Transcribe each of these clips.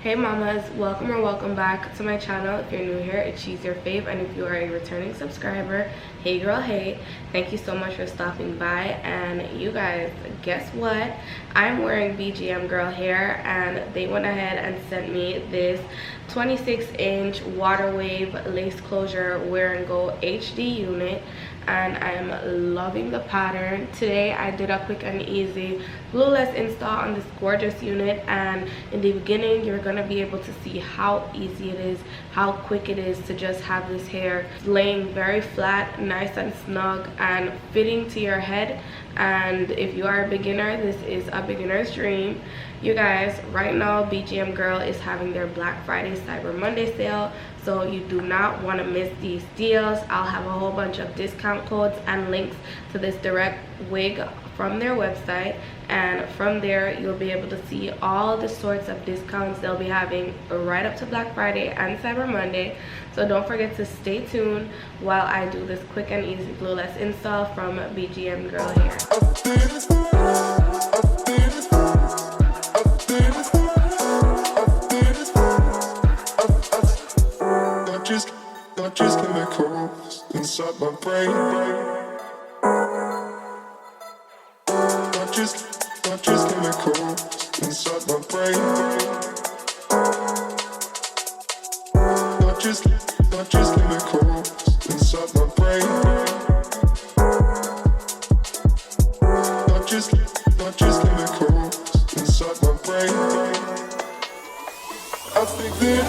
Hey mamas, welcome or welcome back to my channel. If you're new here, it's She's Your Fave, and if you are a returning subscriber, hey girl, hey, thank you so much for stopping by. And you guys, guess what? I'm wearing BGMGirl hair, and they went ahead and sent me this 26-inch water wave lace closure wear and go HD unit, and I'm loving the pattern. Today I did a quick and easy glueless install on this gorgeous unit, and in the beginning you're going to be able to see how easy it is, how quick it is to just have this hair laying very flat, nice and snug and fitting to your head. And if you are a beginner, this is a beginner's dream. You guys, right now BGMGirl is having their Black Friday Cyber Monday sale, so you do not want to miss these deals. I'll have a whole bunch of discount codes and links to this direct wig from their website, and from there you'll be able to see all the sorts of discounts they'll be having right up to Black Friday and Cyber Monday. So don't forget to stay tuned while I do this quick and easy glueless install from BGMGirl hair. Just chemicals inside my brain. Not just chemicals inside my brain. Not just chemicals inside my brain. Not just chemicals inside my brain. I think that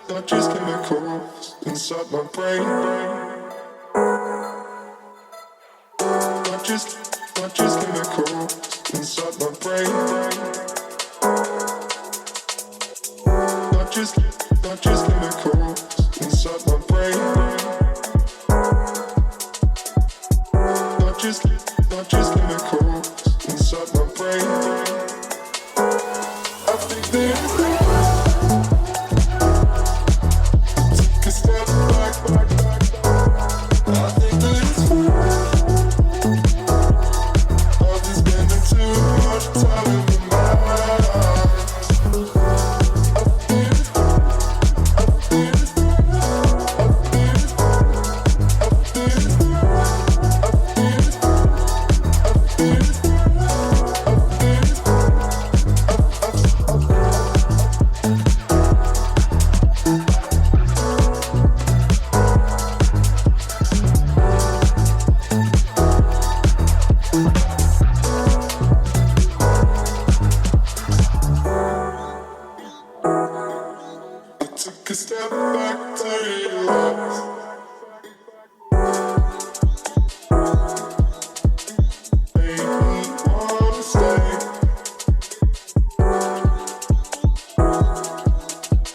not just chemicals inside my brain. Not just chemicals inside my brain. Not just chemicals inside my brain. Not just chemicals inside my brain. I think there's take a step back to realize make me wanna stay.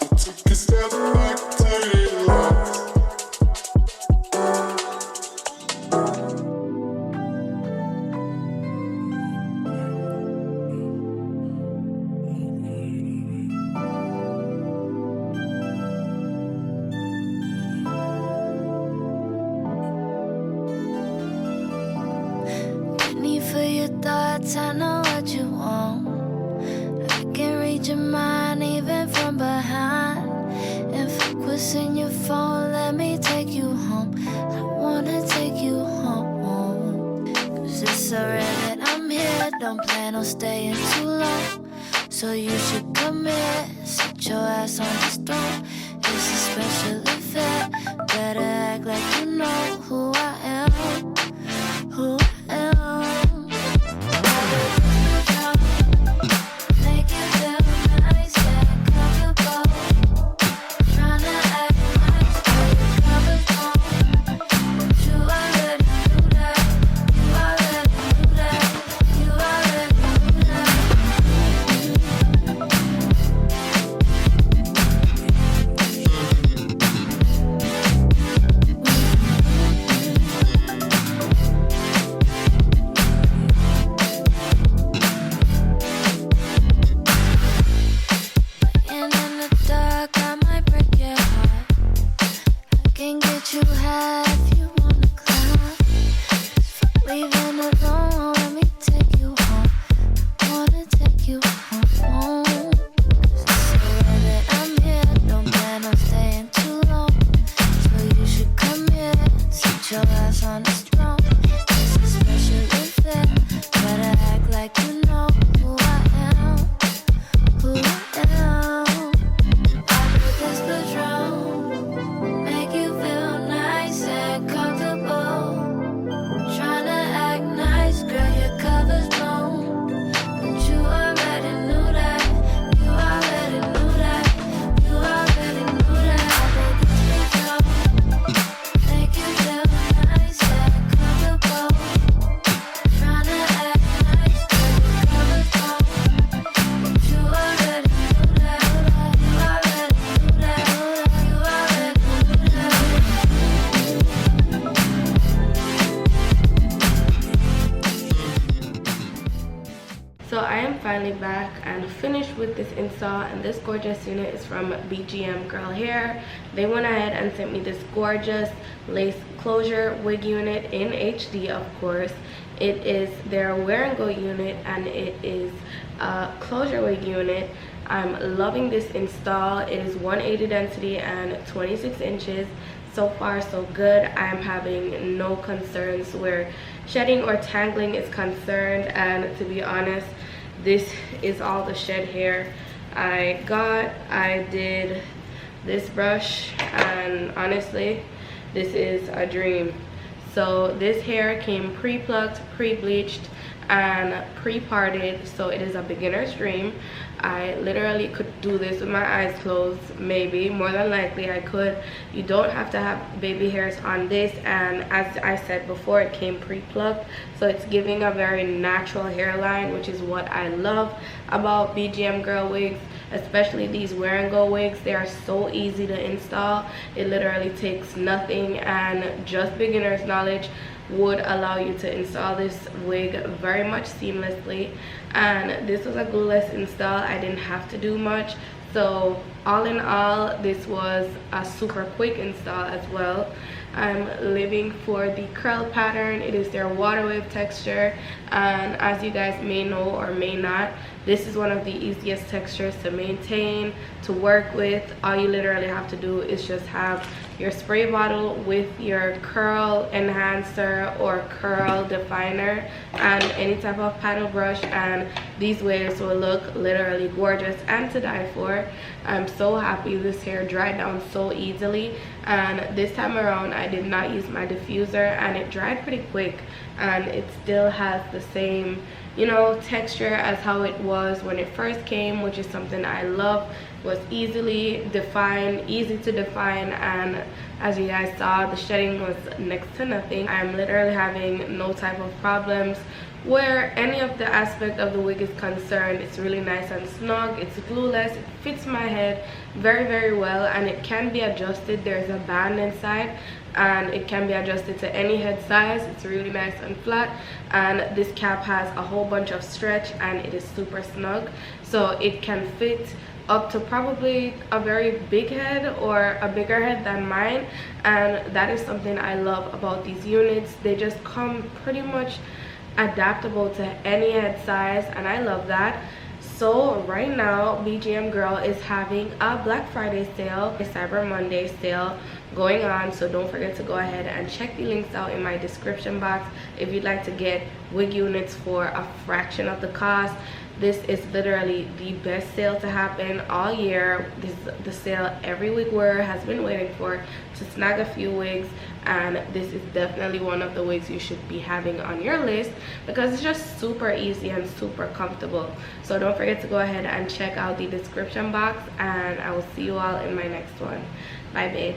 I took a step back to realize I know what you want. I can read your mind even from behind. And fuck what's in your phone, let me take you home. I wanna take you home. Cause it's so rare that I'm here, don't plan on staying too long. So you should come here, sit your ass on this throne. It's a special event, better act like you know who I am. Who I am. Make it feel nice, yeah, comfortable. So I am finally back and finished with this install, and this gorgeous unit is from BGMGirl Hair. They went ahead and sent me this gorgeous lace closure wig unit in HD, of course. It is their wear and go unit, and it is a closure wig unit. I'm loving this install. It is 180 density and 26 inches. So far so good. I'm having no concerns where shedding or tangling is concerned, and to be honest, this is all the shed hair I did this brush, and honestly this is a dream. So this hair came pre-plucked, pre-bleached, and pre-parted, so it is a beginner's dream. I literally could do this with my eyes closed. Maybe, more than likely I could. You don't have to have baby hairs on this, and as I said before, it came pre-plucked, so it's giving a very natural hairline, which is what I love about BGMGirl wigs, especially these wear and go wigs. They are so easy to install. It literally takes nothing, and just beginner's knowledge would allow you to install this wig very much seamlessly. And this was a glueless install. I didn't have to do much, so all in all, this was a super quick install as well. I'm living for the curl pattern. It is their water wave texture, and as you guys may know or may not, this is one of the easiest textures to maintain, to work with. All you literally have to do is just have your spray bottle with your curl enhancer or curl definer and any type of paddle brush, and these waves will look literally gorgeous and to die for. I'm so happy this hair dried down so easily, and this time around I did not use my diffuser, and it dried pretty quick, and it still has the same, you know, texture as how it was when it first came, which is something I love. It was easily defined, easy to define, and as you guys saw, the shedding was next to nothing. I'm literally having no type of problems where any of the aspect of the wig is concerned. It's really nice and snug. It's glueless. It fits my head very, very well, and it can be adjusted. There's a band inside, and it can be adjusted to any head size. It's really nice and flat, and this cap has a whole bunch of stretch, and it is super snug, so it can fit up to probably a very big head or a bigger head than mine, and that is something I love about these units. They just come pretty much adaptable to any head size, and I love that. So right now BGMGirl is having a Black Friday sale, a Cyber Monday sale going on, so don't forget to go ahead and check the links out in my description box if you'd like to get wig units for a fraction of the cost. This is literally the best sale to happen all year. This is the sale every wig wearer has been waiting for, to snag a few wigs, and this is definitely one of the wigs you should be having on your list because it's just super easy and super comfortable. So don't forget to go ahead and check out the description box, and I will see you all in my next one. Bye babe.